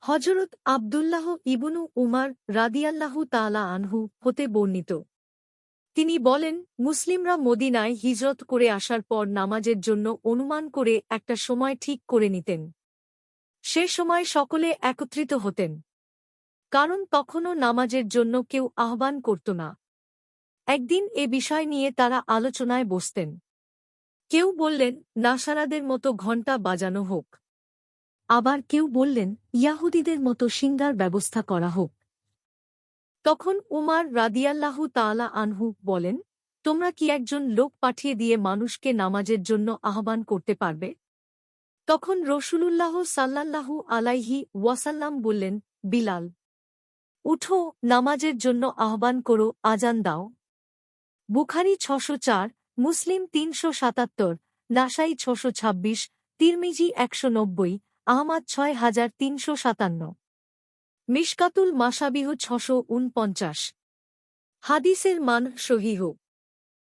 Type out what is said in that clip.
হযরত আব্দুল্লাহ ইবনু উমার রাদিয়াল্লাহু তাআলা আনহু হতে বর্ণিত। তিনি বলেন, মুসলিমরা মদিনায় হিজরত করে আসার পর নামাজের জন্য অনুমান করে একটা সময় ঠিক করে নিতেন। সে সময় সকলে একত্রিত হতেন, কারণ তখনও নামাজের জন্য কেউ আহ্বান করত না। একদিন এ বিষয় নিয়ে তারা আলোচনায় বসতেন। কেউ বললেন, নাসারাদের মতো ঘণ্টা বাজানো হোক। আবার কেউ বললেন, ইয়াহুদীদের মতো সিংহার ব্যবস্থা করা হোক। তখন উমার রাদিয়াল্লাহু তাআলা আনহু বলেন, তোমরা কি একজন লোক পাঠিয়ে দিয়ে মানুষকে নামাজের জন্য আহ্বান করতে পারবে? তখন রসূলুল্লাহ সাল্লাল্লাহু আলাইহি ওয়াসাল্লাম বললেন, বিলাল, উঠো, নামাজের জন্য আহ্বান করো, আজান দাও। বুখারী ৬০৪, মুসলিম ৩৭৭, নাসাই ৬২৬, তিরমিজি ১৯০, আহমাদ ৬৩৫৭। মিশকাতুল মাসাবিহ ৬৪৯। হাদিসের মান সহিহ।